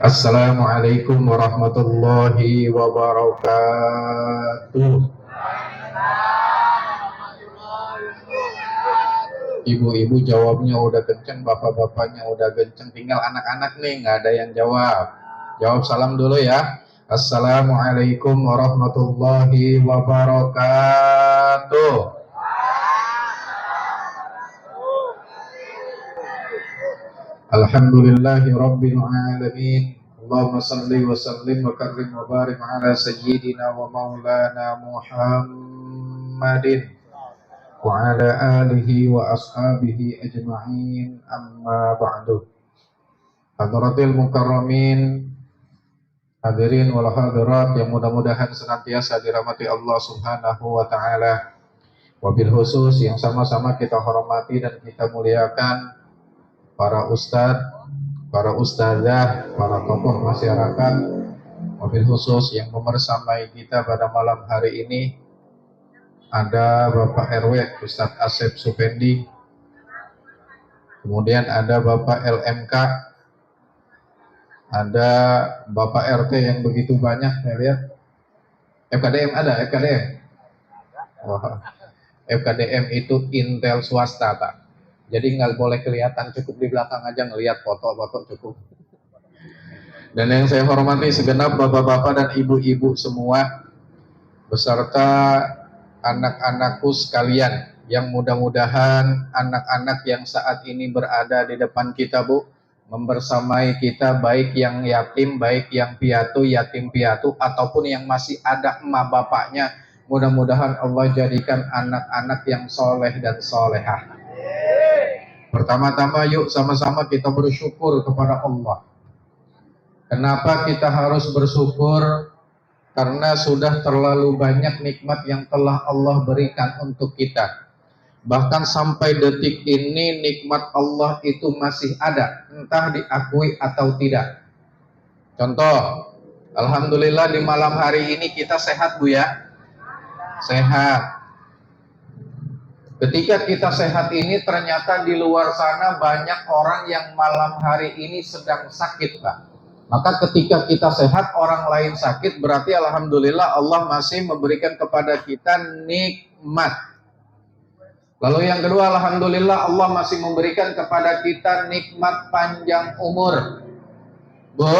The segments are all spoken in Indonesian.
Assalamualaikum warahmatullahi wabarakatuh. Ibu-ibu jawabnya udah kenceng, bapak-bapaknya udah kenceng, tinggal anak-anak nih nggak ada yang jawab. Jawab salam dulu ya. Assalamualaikum warahmatullahi wabarakatuh. Alhamdulillahi rabbil alamin. Allahumma salli wa sallim wa karrim wa barik ala sayyidina wa maulana Muhammadin wa ala alihi wa ashabihi ajma'in, amma ba'du. Hadratil mukarramin, hadirin wal hadirat yang mudah-mudahan senantiasa dirahmati Allah Subhanahu wa taala. Wabil khusus yang sama-sama kita hormati dan kita muliakan para ustadz, para ustazah, para tokoh masyarakat, wabil khusus yang membersamai kita pada malam hari ini ada Bapak RW Ustadz Asep Supendi, kemudian ada Bapak LMK, ada Bapak RT yang begitu banyak, saya lihat. FKDM ada, FKDM. Wah, FKDM itu intel swasta, Pak. Jadi nggak boleh kelihatan, cukup di belakang aja ngelihat foto-foto cukup. Dan yang saya hormati segenap bapak-bapak dan ibu-ibu semua, beserta anak-anakku sekalian, yang mudah-mudahan anak-anak yang saat ini berada di depan kita, Bu, membersamai kita, baik yang yatim, baik yang piatu, yatim piatu, ataupun yang masih ada emak bapaknya, mudah-mudahan Allah jadikan anak-anak yang soleh dan solehah. Pertama-tama yuk sama-sama kita bersyukur kepada Allah. Kenapa kita harus bersyukur? Karena sudah terlalu banyak nikmat yang telah Allah berikan untuk kita. Bahkan sampai detik ini nikmat Allah itu masih ada, entah diakui atau tidak. Contoh, alhamdulillah di malam hari ini kita sehat, Bu ya. Sehat. Ketika kita sehat ini, ternyata di luar sana banyak orang yang malam hari ini sedang sakit, Pak. Maka ketika kita sehat, orang lain sakit, berarti alhamdulillah Allah masih memberikan kepada kita nikmat. Lalu yang kedua, alhamdulillah Allah masih memberikan kepada kita nikmat panjang umur. Bu,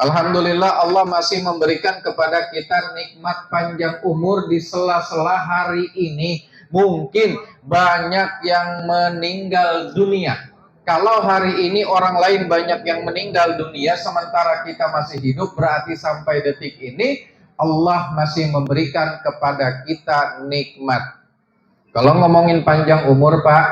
alhamdulillah Allah masih memberikan kepada kita nikmat panjang umur di sela-sela hari ini. Mungkin banyak yang meninggal dunia. Kalau hari ini orang lain banyak yang meninggal dunia sementara kita masih hidup, berarti sampai detik ini Allah masih memberikan kepada kita nikmat. Kalau ngomongin panjang umur, Pak,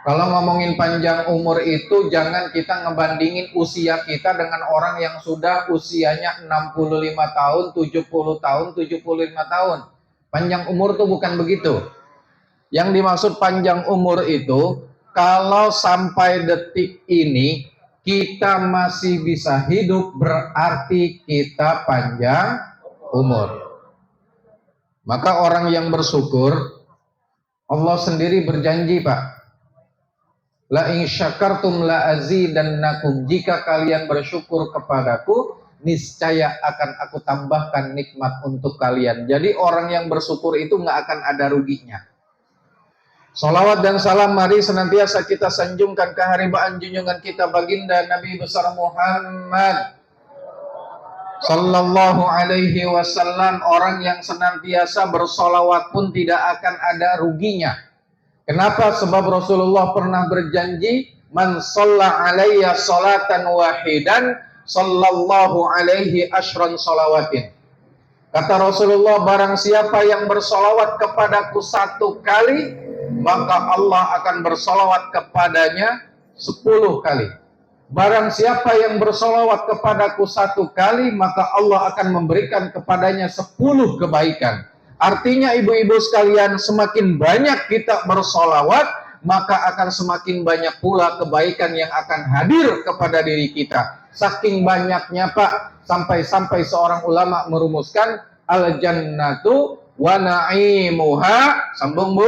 kalau ngomongin panjang umur itu jangan kita ngebandingin usia kita dengan orang yang sudah usianya 65 tahun, 70 tahun, 75 tahun. Panjang umur itu bukan begitu. Yang dimaksud panjang umur itu, kalau sampai detik ini kita masih bisa hidup, berarti kita panjang umur. Maka orang yang bersyukur, Allah sendiri berjanji, Pak, la in syakartum la azidannakum, jika kalian bersyukur kepadaku, niscaya akan aku tambahkan nikmat untuk kalian. Jadi orang yang bersyukur itu nggak akan ada ruginya. Salawat dan salam mari senantiasa kita sanjungkan keharibaan junjungan kita baginda Nabi besar Muhammad sallallahu alaihi wasallam. Orang yang senantiasa bersolawat pun tidak akan ada ruginya. Kenapa? Sebab Rasulullah pernah berjanji, man shalla alayya salatan wahidan sallallahu alaihi asyran salawatin. Kata Rasulullah, barang siapa yang bersolawat kepadaku satu kali, maka Allah akan bersolawat kepadanya 10 kali. Barang siapa yang bersolawat kepadaku satu kali, maka Allah akan memberikan kepadanya 10 kebaikan. Artinya ibu-ibu sekalian, semakin banyak kita bersolawat, maka akan semakin banyak pula kebaikan yang akan hadir kepada diri kita. Saking banyaknya, Pak, sampai seorang ulama merumuskan al-jannatu wa na'imuha, sambung Bu,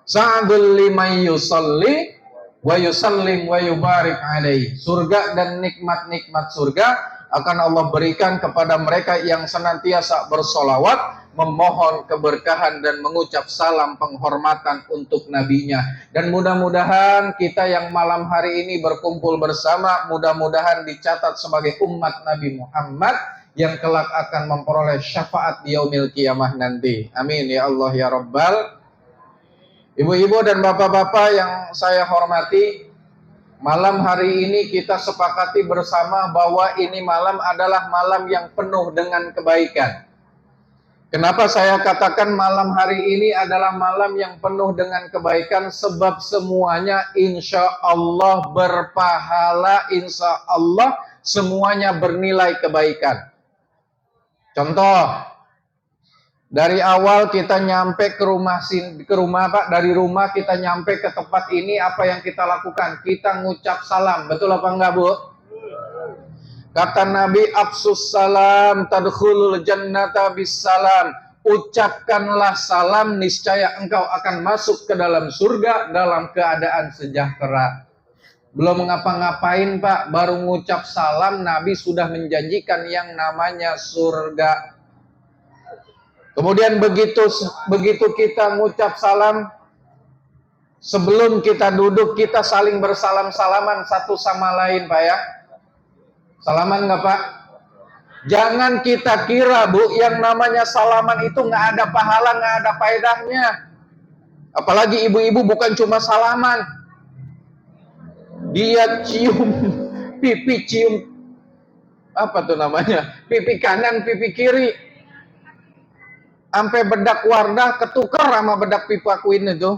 sa'adul liman yusalli wa yusallim wa yubarik alaihi. Surga dan nikmat-nikmat surga akan Allah berikan kepada mereka yang senantiasa bersolawat, memohon keberkahan dan mengucap salam penghormatan untuk nabinya. Dan mudah-mudahan kita yang malam hari ini berkumpul bersama, mudah-mudahan dicatat sebagai umat Nabi Muhammad yang kelak akan memperoleh syafaat di yaumil qiyamah nanti. Amin ya Allah ya Rabbal. Ibu-ibu dan bapak-bapak yang saya hormati, malam hari ini kita sepakati bersama bahwa ini malam adalah malam yang penuh dengan kebaikan. Kenapa saya katakan malam hari ini adalah malam yang penuh dengan kebaikan? Sebab semuanya insya Allah berpahala, insya Allah semuanya bernilai kebaikan. Contoh, dari awal kita nyampe ke rumah Pak, dari rumah kita nyampe ke tempat ini, apa yang kita lakukan? Kita ngucap salam, betul apa enggak Bu? Kata Nabi, afsus salam tadkhulul jannata bis salam. Ucapkanlah salam, niscaya engkau akan masuk ke dalam surga dalam keadaan sejahtera. Belum ngapa-ngapain Pak, baru ngucap salam, Nabi sudah menjanjikan yang namanya surga. Kemudian begitu kita ngucap salam, sebelum kita duduk kita saling bersalam-salaman satu sama lain Pak ya. Salaman nggak Pak? Jangan kita kira Bu, yang namanya salaman itu nggak ada pahala, nggak ada faedahnya. Apalagi ibu-ibu bukan cuma salaman, dia cium pipi, cium apa tuh namanya, pipi kanan, pipi kiri. Sampai bedak Wardah ketukar sama bedak pipa Queen itu.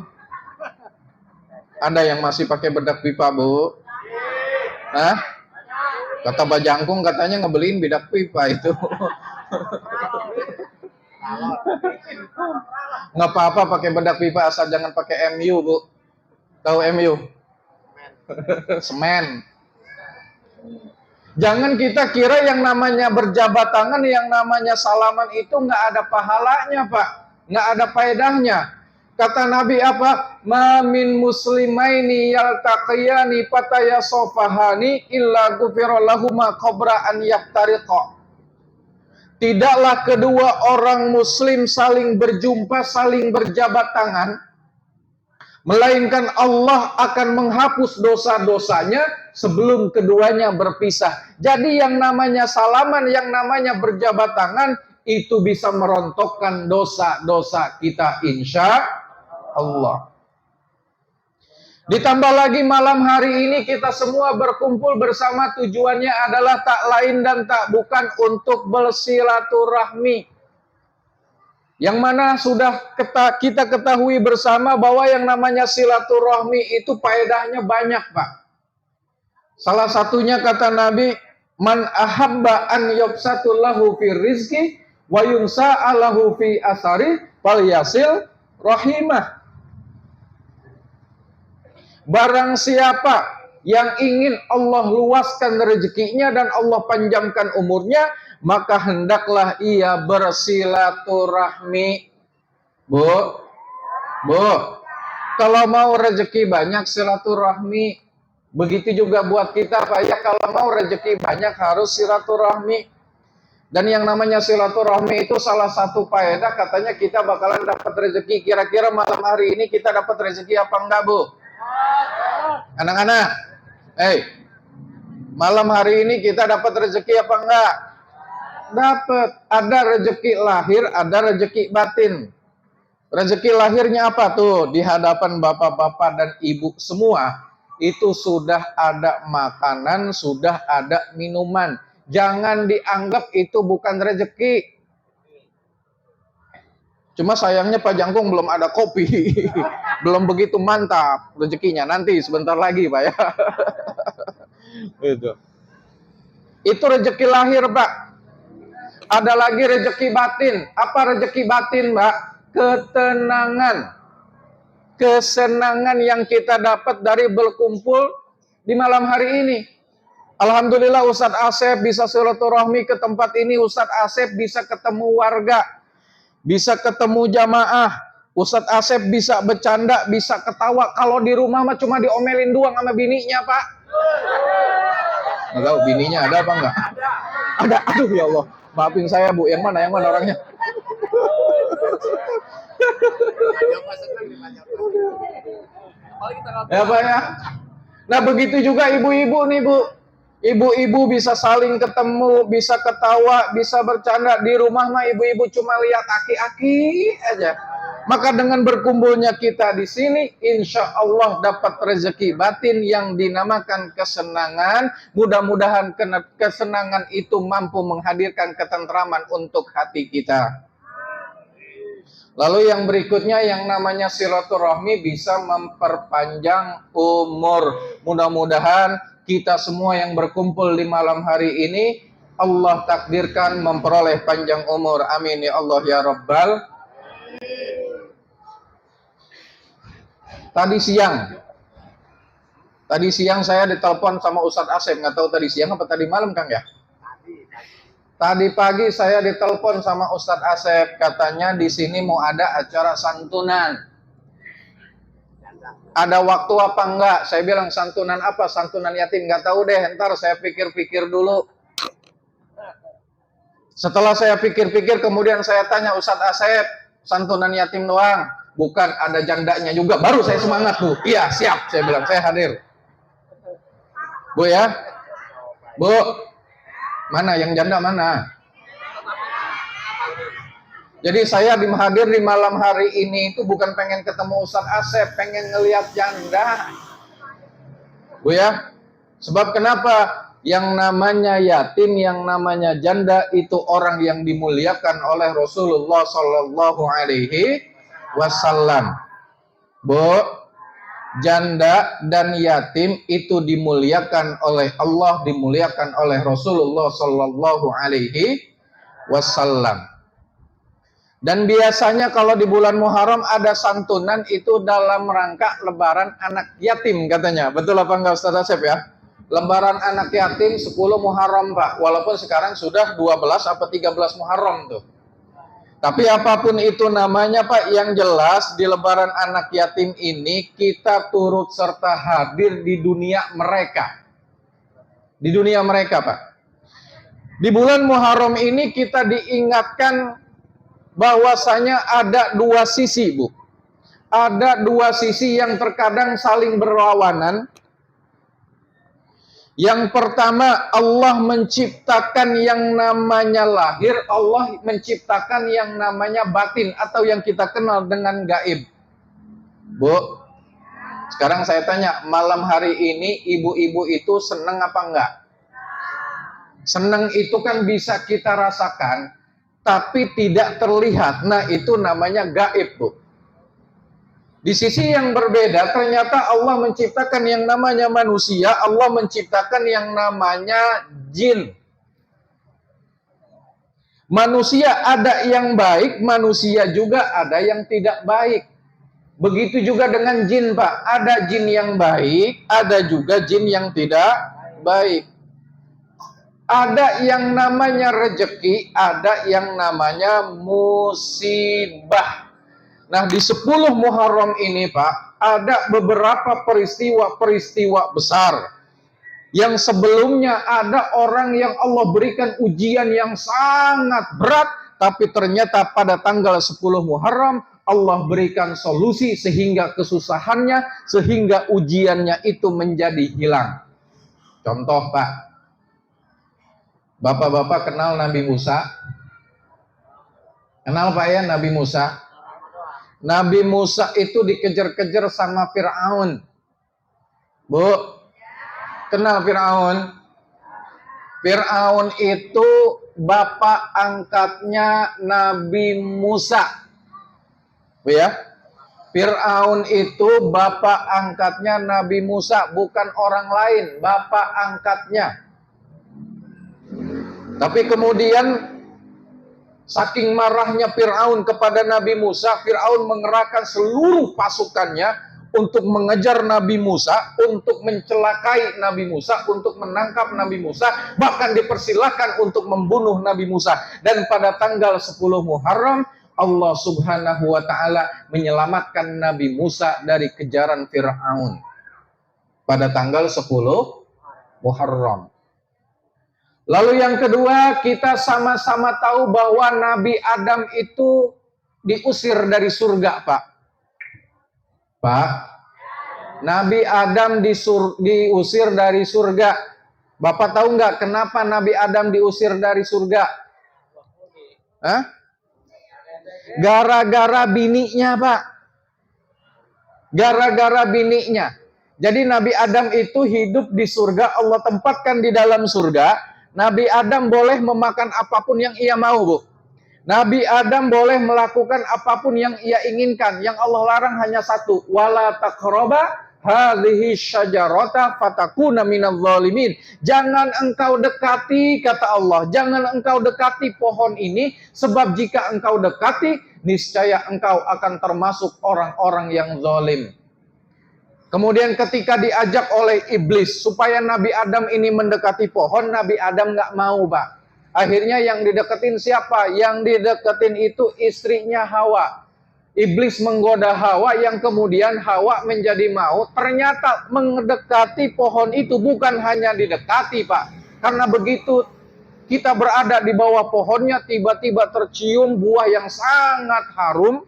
Ada yang masih pakai bedak pipa Bu? Hah? Kata Bajangkung katanya ngebeliin bedak pipa itu. Nggak apa-apa pakai bedak pipa asal jangan pakai MU Bu. Tahu MU? Semen. Jangan kita kira yang namanya berjabat tangan, yang namanya salaman itu nggak ada pahalanya Pak, nggak ada faedahnya. Kata Nabi apa? Ma min muslimaini yaltaqiyani fatayasofahani illa ghufira lahuma qabla an yaftariqa. Tidaklah kedua orang muslim saling berjumpa, saling berjabat tangan, melainkan Allah akan menghapus dosa-dosanya sebelum keduanya berpisah. Jadi yang namanya salaman, yang namanya berjabat tangan, itu bisa merontokkan dosa-dosa kita insya Allah. Ditambah lagi malam hari ini kita semua berkumpul bersama, tujuannya adalah tak lain dan tak bukan untuk bersilaturahmi. Yang mana sudah kita ketahui bersama bahwa yang namanya silaturahmi itu faedahnya banyak Pak. Salah satunya kata Nabi, man ahabba an yubsatullahu fi rizki wa yunsa'alahu fi asari falyasil rahimah. Barang siapa yang ingin Allah luaskan rezekinya dan Allah panjangkan umurnya, maka hendaklah ia bersilaturahmi. Bu, kalau mau rezeki banyak silaturahmi. Begitu juga buat kita Pak ya, kalau mau rezeki banyak harus silaturahmi. Dan yang namanya silaturahmi itu salah satu faedah, katanya kita bakalan dapat rezeki. Kira-kira malam hari ini kita dapat rezeki apa enggak Bu? Anak-anak, malam hari ini kita dapat rezeki apa enggak? Dapat. Ada rezeki lahir, ada rezeki batin. Rezeki lahirnya apa tuh? Di hadapan bapak-bapak dan ibu semua, itu sudah ada makanan, sudah ada minuman. Jangan dianggap itu bukan rezeki. Cuma sayangnya Pak Jangkung belum ada kopi. Belum begitu mantap rezekinya. Nanti sebentar lagi Pak ya. Itu rezeki lahir Pak. Ada lagi rezeki batin. Apa rezeki batin, Mbak? Ketenangan. Kesenangan yang kita dapat dari berkumpul di malam hari ini. Alhamdulillah Ustadz Asep bisa silaturahmi ke tempat ini. Ustadz Asep bisa ketemu warga. Bisa ketemu jamaah. Ustadz Asep bisa bercanda, bisa ketawa. Kalau di rumah mah cuma diomelin doang sama bininya, Pak. Nggak tahu bininya ada apa enggak? Ada. Aduh ya Allah. Maafin saya, Bu. Yang mana orangnya? Ya, Pak ya. Nah, begitu juga ibu-ibu nih, Bu. Ibu-ibu bisa saling ketemu, bisa ketawa, bisa bercanda. Di rumah mah ibu-ibu cuma lihat aki-aki aja. Maka dengan berkumpulnya kita di sini, insya Allah dapat rezeki batin yang dinamakan kesenangan. Mudah-mudahan kesenangan itu mampu menghadirkan ketentraman untuk hati kita. Lalu yang berikutnya yang namanya silaturahmi bisa memperpanjang umur. Mudah-mudahan kita semua yang berkumpul di malam hari ini, Allah takdirkan memperoleh panjang umur. Amin ya Allah ya Rabbal. Tadi siang saya ditelepon sama Ustadz Asep, nggak tahu tadi siang apa tadi malam, Kang ya? Tadi pagi saya ditelepon sama Ustadz Asep, katanya di sini mau ada acara santunan. Ada waktu apa enggak? Saya bilang santunan apa? Santunan yatim, nggak tahu deh. Ntar saya pikir-pikir dulu. Setelah saya pikir-pikir, kemudian saya tanya Ustadz Asep, santunan yatim doang? Bukan, ada jandanya juga. Baru saya semangat tuh. Iya, siap. Saya bilang, saya hadir. Bu ya? Bu, mana yang janda mana? Jadi saya hadir di malam hari ini itu bukan pengen ketemu Ustadz Asep, pengen ngelihat janda. Bu ya? Sebab kenapa? Yang namanya yatim, yang namanya janda itu orang yang dimuliakan oleh Rasulullah Sallallahu Alaihi Wasallam. Bu, janda dan yatim itu dimuliakan oleh Allah, dimuliakan oleh Rasulullah Sallallahu Alaihi Wasallam. Dan biasanya kalau di bulan Muharram ada santunan itu dalam rangka lebaran anak yatim katanya. Betul apa enggak Ustaz Asep ya? Lebaran anak yatim 10 Muharram, Pak. Walaupun sekarang sudah 12 atau 13 Muharram tuh. Tapi apapun itu namanya, Pak, yang jelas di lebaran anak yatim ini kita turut serta hadir di dunia mereka. Di dunia mereka, Pak. Di bulan Muharram ini kita diingatkan bahwasanya ada dua sisi, Bu. Ada dua sisi yang terkadang saling berlawanan. Yang pertama, Allah menciptakan yang namanya lahir, Allah menciptakan yang namanya batin atau yang kita kenal dengan gaib. Bu, sekarang saya tanya, malam hari ini ibu-ibu itu senang apa enggak? Senang itu kan bisa kita rasakan, tapi tidak terlihat. Nah, itu namanya gaib, Bu. Di sisi yang berbeda, ternyata Allah menciptakan yang namanya manusia, Allah menciptakan yang namanya jin. Manusia ada yang baik, manusia juga ada yang tidak baik. Begitu juga dengan jin, Pak. Ada jin yang baik, ada juga jin yang tidak baik. Ada yang namanya rejeki, ada yang namanya musibah. Nah, di 10 Muharram ini, Pak, ada beberapa peristiwa-peristiwa besar. Yang sebelumnya ada orang yang Allah berikan ujian yang sangat berat, tapi ternyata pada tanggal 10 Muharram, Allah berikan solusi sehingga kesusahannya, sehingga ujiannya itu menjadi hilang. Contoh, Pak. Bapak-bapak kenal Nabi Musa? Kenal, Pak ya, Nabi Musa? Nabi Musa itu dikejar-kejar sama Fir'aun. Bu, kenal Fir'aun? Fir'aun itu bapak angkatnya Nabi Musa. Bu ya, Fir'aun itu bapak angkatnya Nabi Musa, bukan orang lain, bapak angkatnya. Tapi kemudian saking marahnya Fir'aun kepada Nabi Musa, Fir'aun mengerahkan seluruh pasukannya untuk mengejar Nabi Musa, untuk mencelakai Nabi Musa, untuk menangkap Nabi Musa, bahkan dipersilahkan untuk membunuh Nabi Musa. Dan pada tanggal 10 Muharram, Allah Subhanahu wa taala menyelamatkan Nabi Musa dari kejaran Firaun pada tanggal 10 Muharram. Lalu yang kedua, kita sama-sama tahu bahwa Nabi Adam itu diusir dari surga, Pak. Pak, Nabi Adam diusir dari surga. Bapak tahu nggak kenapa Nabi Adam diusir dari surga? Hah? Gara-gara bininya, Pak. Gara-gara bininya. Jadi Nabi Adam itu hidup di surga, Allah tempatkan di dalam surga. Nabi Adam boleh memakan apapun yang ia mau, Bu. Nabi Adam boleh melakukan apapun yang ia inginkan. Yang Allah larang hanya satu, wala taqraba hadhihi syajarata fatakuna minadh dhalimin. Jangan engkau dekati, kata Allah, jangan engkau dekati pohon ini, sebab jika engkau dekati, niscaya engkau akan termasuk orang-orang yang zalim. Kemudian ketika diajak oleh iblis supaya Nabi Adam ini mendekati pohon, Nabi Adam nggak mau, Pak. Akhirnya yang dideketin siapa? Yang dideketin itu istrinya Hawa. Iblis menggoda Hawa yang kemudian Hawa menjadi mau. Ternyata mendekati pohon itu bukan hanya didekati, Pak. Karena begitu kita berada di bawah pohonnya, tiba-tiba tercium buah yang sangat harum.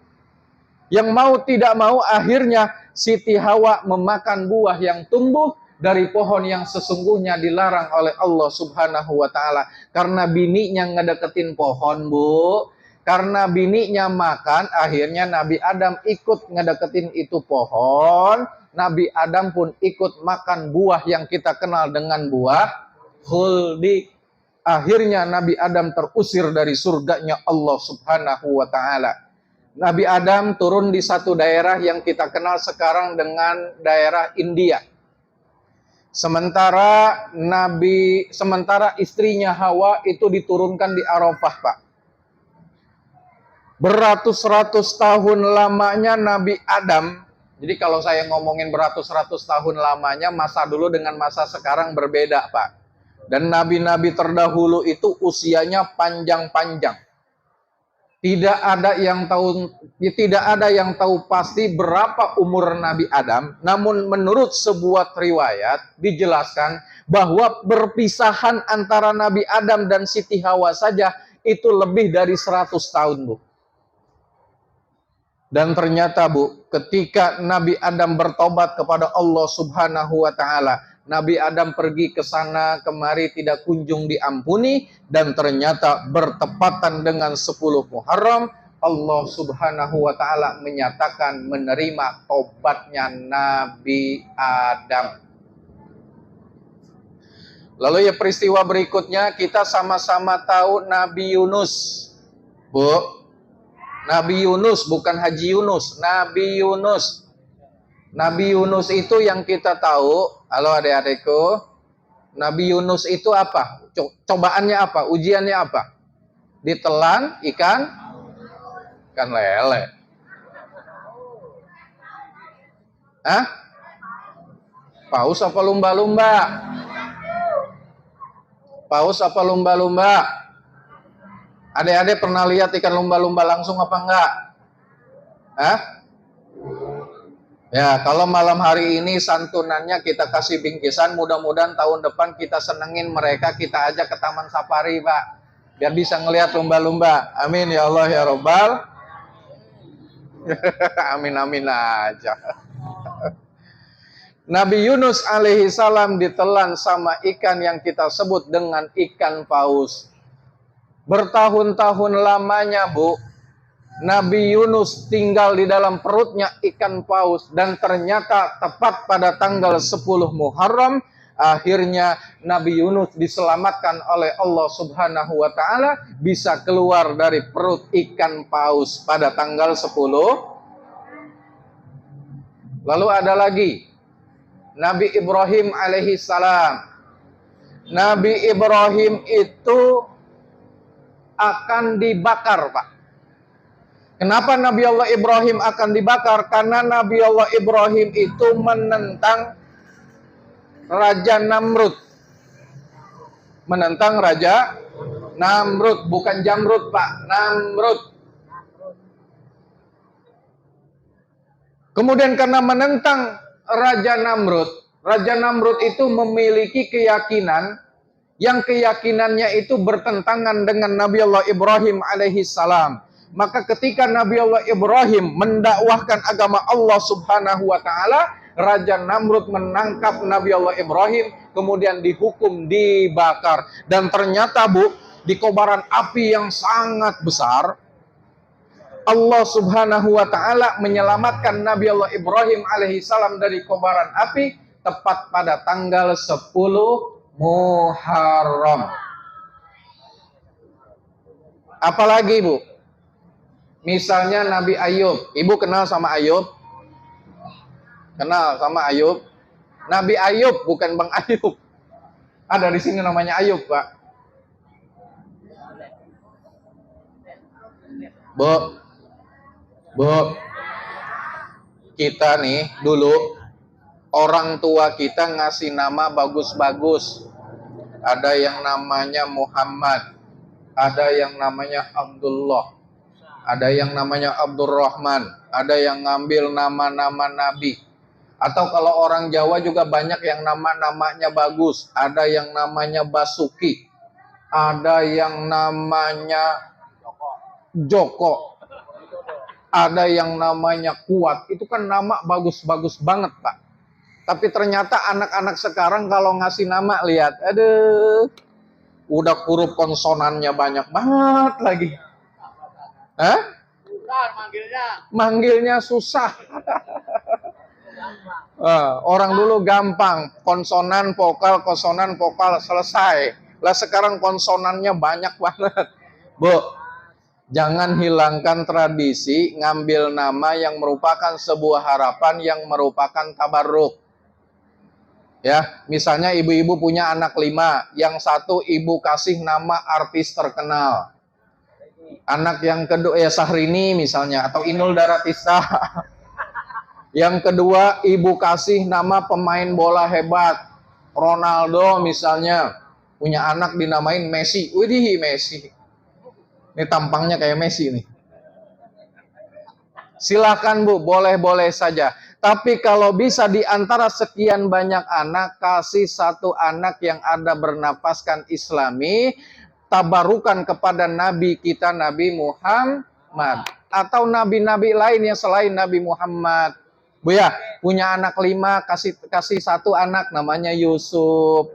Yang mau tidak mau akhirnya Siti Hawa memakan buah yang tumbuh dari pohon yang sesungguhnya dilarang oleh Allah Subhanahu wa taala. Karena bininya ngedeketin pohon, Bu. Karena bininya makan, akhirnya Nabi Adam ikut ngedeketin itu pohon. Nabi Adam pun ikut makan buah yang kita kenal dengan buah khuldi. Akhirnya Nabi Adam terusir dari surganya Allah Subhanahu wa taala. Nabi Adam turun di satu daerah yang kita kenal sekarang dengan daerah India. Sementara istrinya Hawa itu diturunkan di Arafah, Pak. Beratus-ratus tahun lamanya Nabi Adam. Jadi kalau saya ngomongin beratus-ratus tahun lamanya, masa dulu dengan masa sekarang berbeda, Pak. Dan nabi-nabi terdahulu itu usianya panjang-panjang. Tidak ada yang tahu pasti berapa umur Nabi Adam. Namun menurut sebuah riwayat dijelaskan bahwa perpisahan antara Nabi Adam dan Siti Hawa saja itu lebih dari 100 tahun, Bu. Dan ternyata, Bu, ketika Nabi Adam bertobat kepada Allah Subhanahu wa taala, Nabi Adam pergi ke sana kemari tidak kunjung diampuni, dan ternyata bertepatan dengan 10 Muharram Allah Subhanahu wa taala menyatakan menerima tobatnya Nabi Adam. Lalu ya peristiwa berikutnya kita sama-sama tahu Nabi Yunus. Bu, Nabi Yunus, bukan Haji Yunus, Nabi Yunus. Nabi Yunus itu yang kita tahu, halo adik-adikku, Nabi Yunus itu apa? Cobaannya apa? Ujiannya apa? Ditelan ikan lele. Hah? Paus apa lumba-lumba? Paus apa lumba-lumba? Adik-adik pernah lihat ikan lumba-lumba langsung apa enggak? Hah? Ya, kalau malam hari ini santunannya kita kasih bingkisan, mudah-mudahan tahun depan kita senengin mereka, kita ajak ke Taman Safari, Pak. Biar bisa ngelihat lumba-lumba. Amin ya Allah ya Rabbal. Amin amin aja. Nabi Yunus alaihi salam ditelan sama ikan yang kita sebut dengan ikan paus. Bertahun-tahun lamanya, Bu, Nabi Yunus tinggal di dalam perutnya ikan paus, dan ternyata tepat pada tanggal 10 Muharram akhirnya Nabi Yunus diselamatkan oleh Allah Subhanahu wa taala, bisa keluar dari perut ikan paus pada tanggal 10. Lalu ada lagi Nabi Ibrahim alaihi salam. Nabi Ibrahim itu akan dibakar, Pak. Kenapa Nabi Allah Ibrahim akan dibakar? Karena Nabi Allah Ibrahim itu menentang Raja Namrud. Menentang Raja Namrud, bukan Jamrud, Pak. Namrud. Kemudian karena menentang Raja Namrud, Raja Namrud itu memiliki keyakinan yang keyakinannya itu bertentangan dengan Nabi Allah Ibrahim alaihi salam. Maka ketika Nabi Allah Ibrahim mendakwahkan agama Allah Subhanahu wa taala, Raja Namrud menangkap Nabi Allah Ibrahim, kemudian dihukum, dibakar. Dan ternyata Bu, di kobaran api yang sangat besar, Allah Subhanahu wa taala menyelamatkan Nabi Allah Ibrahim alaihi salam dari kobaran api tepat pada tanggal 10 Muharram. Apalagi Bu? Misalnya Nabi Ayub. Ibu kenal sama Ayub? Kenal sama Ayub? Nabi Ayub, bukan Bang Ayub. Ada di sini namanya Ayub, Pak. Bu, kita nih dulu orang tua kita ngasih nama bagus-bagus. Ada yang namanya Muhammad, ada yang namanya Abdullah, ada yang namanya Abdurrahman, ada yang ngambil nama-nama nabi. Atau kalau orang Jawa juga banyak yang nama-namanya bagus. Ada yang namanya Basuki, ada yang namanya Joko, ada yang namanya Kuat. Itu kan nama bagus-bagus banget, Pak. Tapi ternyata anak-anak sekarang kalau ngasih nama, lihat, aduh, udah huruf konsonannya banyak banget lagi. Hah? Manggilnya susah. Orang dulu gampang, konsonan, vokal, selesai. Lah sekarang konsonannya banyak banget. Bu, jangan hilangkan tradisi ngambil nama yang merupakan sebuah harapan, yang merupakan tabarruk. Ya, misalnya ibu-ibu punya anak 5, yang satu ibu kasih nama artis terkenal. Anak yang kedua ya Syahrini misalnya, atau Inul Daratista. Yang kedua ibu kasih nama pemain bola hebat, Ronaldo misalnya. Punya anak dinamain Messi. Widih, Messi. Ini tampangnya kayak Messi nih. Silakan Bu, boleh-boleh saja. Tapi kalau bisa di antara sekian banyak anak, kasih satu anak yang ada bernapaskan Islami, tabarukan kepada Nabi kita, Nabi Muhammad. Atau nabi-nabi lain yang selain Nabi Muhammad. Bu ya, punya anak 5, kasih satu anak namanya Yusuf.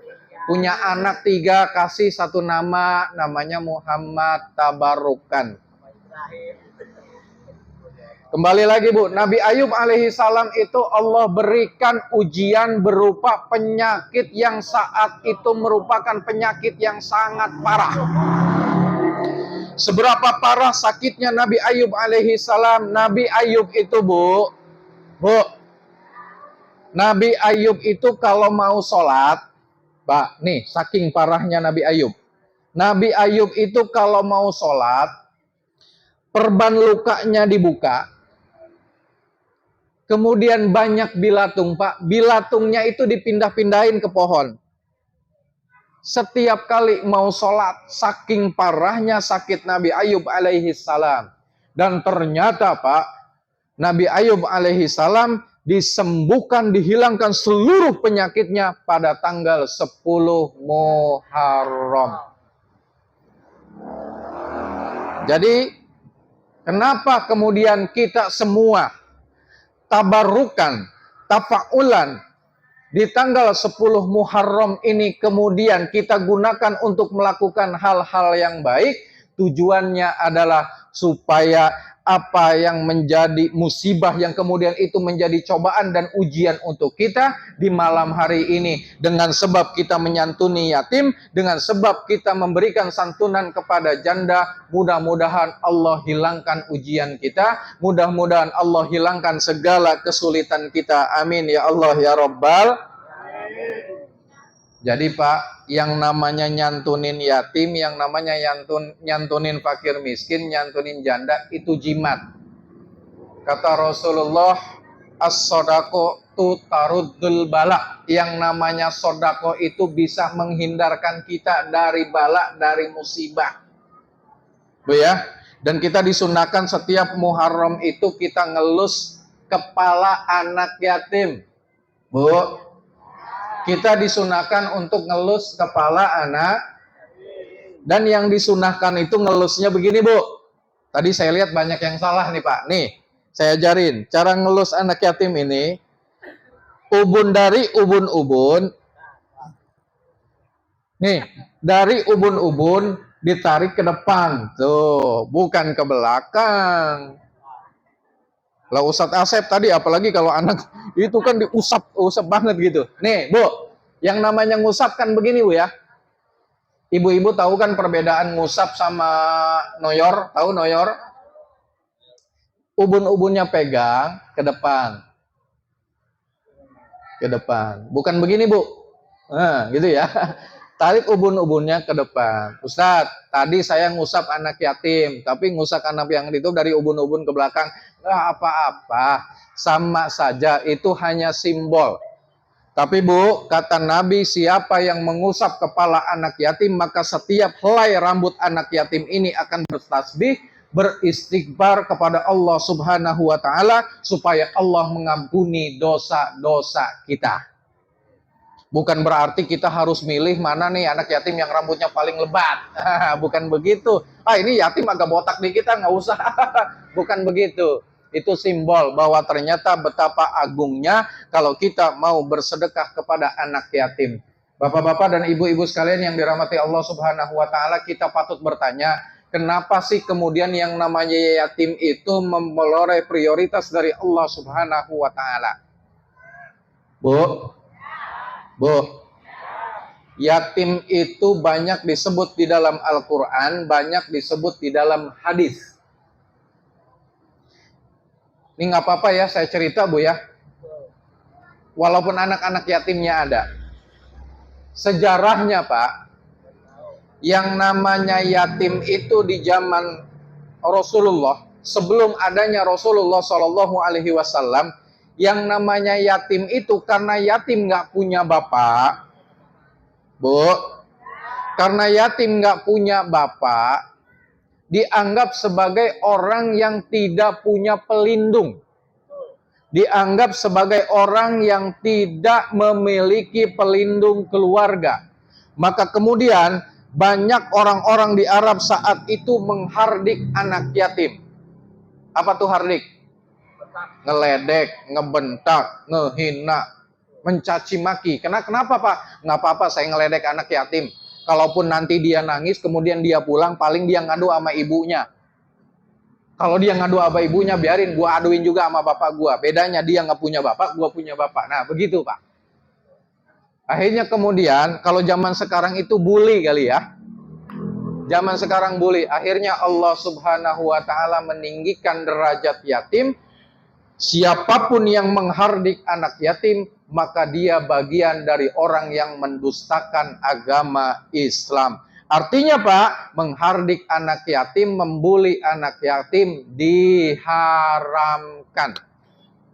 Punya anak 3, kasih satu nama namanya Muhammad, tabarukan. Kembali lagi Bu, Nabi Ayub alaihi salam itu Allah berikan ujian berupa penyakit yang saat itu merupakan penyakit yang sangat parah. Seberapa parah sakitnya Nabi Ayub alaihi salam? Nabi Ayub itu Bu, Nabi Ayub itu kalau mau sholat, Pak, nih saking parahnya Nabi Ayub. Nabi Ayub itu kalau mau sholat, perban lukanya dibuka, kemudian banyak bilatung, Pak. Bilatungnya itu dipindah-pindahin ke pohon. Setiap kali mau sholat, saking parahnya sakit Nabi Ayub alaihi salam. Dan ternyata, Pak, Nabi Ayub alaihi salam disembuhkan, dihilangkan seluruh penyakitnya pada tanggal 10 Muharram. Jadi, kenapa kemudian kita semua tabarukan, tafaulan di tanggal 10 Muharram ini kemudian kita gunakan untuk melakukan hal-hal yang baik? Tujuannya adalah supaya apa yang menjadi musibah yang kemudian itu menjadi cobaan dan ujian untuk kita di malam hari ini, dengan sebab kita menyantuni yatim, dengan sebab kita memberikan santunan kepada janda, mudah-mudahan Allah hilangkan ujian kita, mudah-mudahan Allah hilangkan segala kesulitan kita. Amin ya Allah ya Rabbal. Jadi Pak, yang namanya nyantunin yatim, yang namanya nyantunin fakir miskin, nyantunin janda, itu jimat. Kata Rasulullah, as-sodaqo taruddul bala. Yang namanya sodako itu bisa menghindarkan kita dari bala, dari musibah. Bu ya, dan kita disunahkan setiap Muharram itu kita ngelus kepala anak yatim. Bu, kita disunahkan untuk ngelus kepala anak, dan yang disunahkan itu ngelusnya begini, Bu. Tadi saya lihat banyak yang salah nih, Pak. Nih, saya ajarin cara ngelus anak yatim ini. Ubun dari ubun-ubun. Nih, dari ubun-ubun ditarik ke depan. Tuh, bukan ke belakang. Lah Ustadz Asep tadi, apalagi kalau anak itu kan diusap banget gitu. Nih, Bu, yang namanya ngusap kan begini, Bu ya. Ibu-ibu tahu kan perbedaan ngusap sama noyor? Tahu noyor? Ubun-ubunnya pegang ke depan. Ke depan. Bukan begini, Bu. Nah, gitu ya. Tarik ubun-ubunnya ke depan. Ustadz, tadi saya ngusap anak yatim, tapi ngusap anak yang itu dari ubun-ubun ke belakang. Nggak apa-apa, sama saja, itu hanya simbol. Tapi Bu, kata Nabi, siapa yang mengusap kepala anak yatim, maka setiap helai rambut anak yatim ini akan bertasbih, beristighfar kepada Allah Subhanahu wa Ta'ala, supaya Allah mengampuni dosa-dosa kita. Bukan berarti kita harus milih mana nih anak yatim yang rambutnya paling lebat. Bukan begitu. Ini yatim agak botak dikit, nggak usah. Bukan begitu. Itu simbol bahwa ternyata betapa agungnya kalau kita mau bersedekah kepada anak yatim. Bapak-bapak dan ibu-ibu sekalian yang dirahmati Allah Subhanahu wa Ta'ala, kita patut bertanya, kenapa sih kemudian yang namanya yatim itu memperoleh prioritas dari Allah Subhanahu wa Ta'ala? Bu, yatim itu banyak disebut di dalam Al-Quran, banyak disebut di dalam hadis. Ini nggak apa-apa ya, saya cerita, Bu ya. Walaupun anak-anak yatimnya ada. Sejarahnya, Pak, yang namanya yatim itu di zaman Rasulullah, sebelum adanya Rasulullah Shallallahu Alaihi Wasallam, yang namanya yatim itu karena yatim nggak punya bapak, Bu, karena yatim nggak punya bapak, dianggap sebagai orang yang tidak punya pelindung, dianggap sebagai orang yang tidak memiliki pelindung keluarga. Maka kemudian banyak orang-orang di Arab saat itu menghardik anak yatim. Apa tuh hardik? Ngeledek, ngebentak, ngehina, mencaci maki. Kenapa Pak? Nggak apa-apa saya ngeledek anak yatim. Kalaupun nanti dia nangis, kemudian dia pulang, paling dia ngadu sama ibunya. Kalau dia ngadu sama ibunya, biarin, gua aduin juga sama bapak gua. Bedanya dia nggak punya bapak, gua punya bapak. Nah, begitu Pak. Akhirnya kemudian, kalau zaman sekarang itu bully kali ya. Zaman sekarang bully. Akhirnya Allah Subhanahu wa Ta'ala meninggikan derajat yatim. Siapapun yang menghardik anak yatim, maka dia bagian dari orang yang mendustakan agama Islam. Artinya Pak, menghardik anak yatim, membuli anak yatim diharamkan.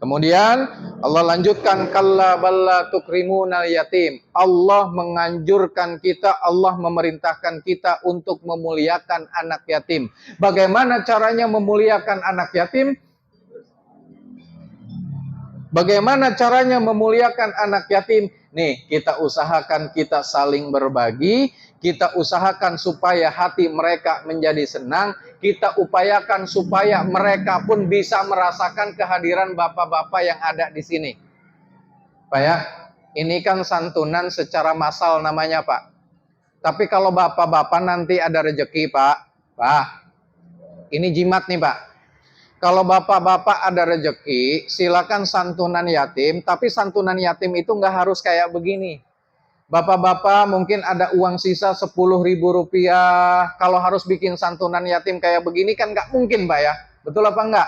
Kemudian Allah lanjutkan, kalla balla tukrimunal yatim. Allah menganjurkan kita, Allah memerintahkan kita untuk memuliakan anak yatim. Bagaimana caranya memuliakan anak yatim? Bagaimana caranya memuliakan anak yatim? Nih, kita usahakan kita saling berbagi, kita usahakan supaya hati mereka menjadi senang, kita upayakan supaya mereka pun bisa merasakan kehadiran bapak-bapak yang ada di sini. Pak ya, ini kan santunan secara massal namanya Pak. Tapi kalau bapak-bapak nanti ada rezeki Pak, ini jimat nih Pak. Kalau bapak-bapak ada rezeki, silakan santunan yatim. Tapi santunan yatim itu nggak harus kayak begini. Bapak-bapak mungkin ada uang sisa 10.000 rupiah. Kalau harus bikin santunan yatim kayak begini kan nggak mungkin Pak ya. Betul apa enggak?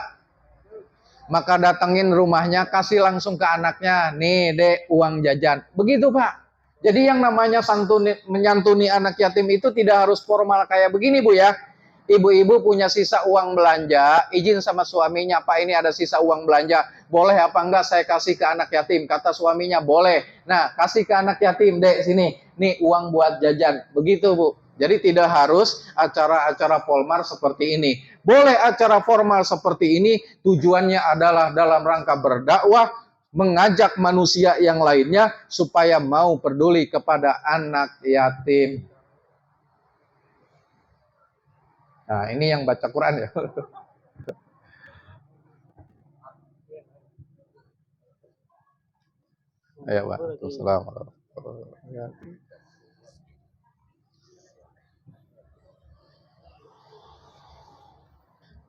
Maka datengin rumahnya, kasih langsung ke anaknya. Nih dek, uang jajan. Begitu Pak. Jadi yang namanya menyantuni anak yatim itu tidak harus formal kayak begini Bu ya. Ibu-ibu punya sisa uang belanja, izin sama suaminya, Pak ini ada sisa uang belanja, boleh apa enggak saya kasih ke anak yatim? Kata suaminya, boleh. Nah, kasih ke anak yatim, dek sini, nih uang buat jajan. Begitu Bu. Jadi tidak harus acara-acara formal seperti ini. Boleh acara formal seperti ini, tujuannya adalah dalam rangka berdakwah, mengajak manusia yang lainnya supaya mau peduli kepada anak yatim. Nah, ini yang baca Quran ya. Ya, Waalaikumsalam.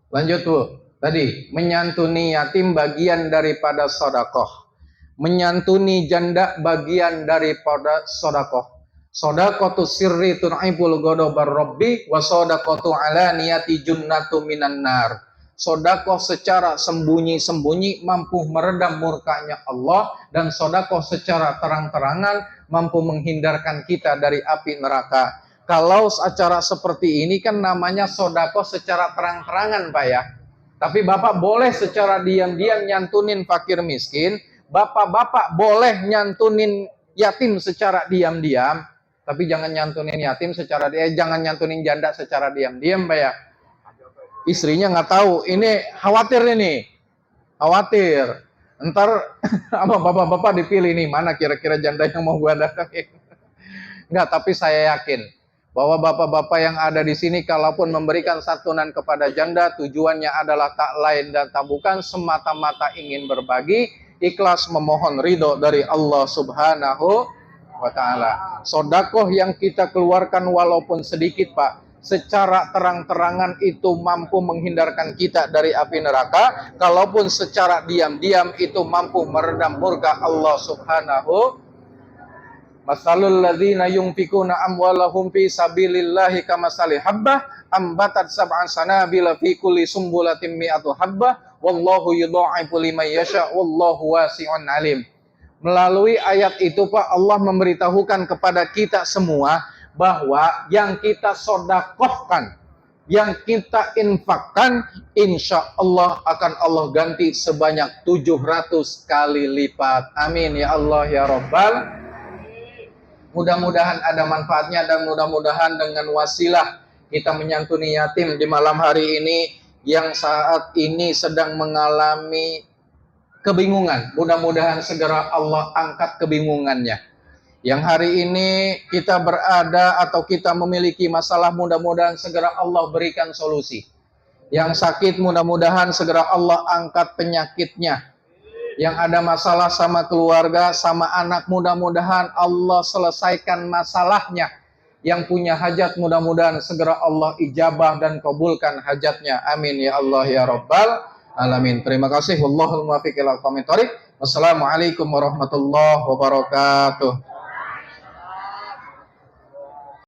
Lanjut Bu, tadi menyantuni yatim bagian daripada sodakoh, menyantuni janda bagian daripada sodakoh. Sodakotu sirri tun'ibul godobar robbi, wa sodakotu ala niyati junnatu minan nar. Sodakoh secara sembunyi-sembunyi mampu meredam murkanya Allah, dan sodakoh secara terang-terangan mampu menghindarkan kita dari api neraka. Kalau acara seperti ini kan namanya sodako secara terang-terangan Pak ya. Tapi Bapak boleh secara diam-diam nyantunin fakir miskin. Bapak-bapak boleh nyantunin yatim secara diam-diam. Tapi jangan nyantunin yatim secara jangan nyantunin janda secara diam-diam Pak ya. Istrinya nggak tahu. Ini khawatir ini. Khawatir. Ntar sama bapak-bapak dipilih nih. Mana kira-kira janda yang mau gua datangin. Enggak, tapi saya yakin bahwa bapak-bapak yang ada di sini kalaupun memberikan santunan kepada janda, tujuannya adalah tak lain dan tak bukan semata-mata ingin berbagi, ikhlas memohon ridho dari Allah Subhanahu wa ta'ala. Sodakoh yang kita keluarkan walaupun sedikit Pak, secara terang-terangan itu mampu menghindarkan kita dari api neraka, kalaupun secara diam-diam itu mampu meredam murka Allah Subhanahu. Masalul ladzina yunfikuna amwalahum fi sabilillahi kamasali habbah ambatat sab'an sanabila fi kulli sumbulatin mi'atu habbah wallahu yudha'ifu liman yasha wallahu wasi'un alim. Melalui ayat itu Pak, Allah memberitahukan kepada kita semua bahwa yang kita sodakohkan, yang kita infakkan, insya Allah akan Allah ganti sebanyak 700 kali lipat. Amin ya Allah ya Rabbal. Mudah-mudahan ada manfaatnya dan mudah-mudahan dengan wasilah kita menyantuni yatim di malam hari ini yang saat ini sedang mengalami kebingungan. Mudah-mudahan segera Allah angkat kebingungannya. Yang hari ini kita berada atau kita memiliki masalah, mudah-mudahan segera Allah berikan solusi. Yang sakit mudah-mudahan segera Allah angkat penyakitnya. Yang ada masalah sama keluarga, sama anak, mudah-mudahan Allah selesaikan masalahnya. Yang punya hajat mudah-mudahan segera Allah ijabah dan kabulkan hajatnya. Amin ya Allah ya Rabbal alamin. Terima kasih. Wallahul muwaffiq ila aqwamit thoriq. Wassalamualaikum warahmatullahi wabarakatuh.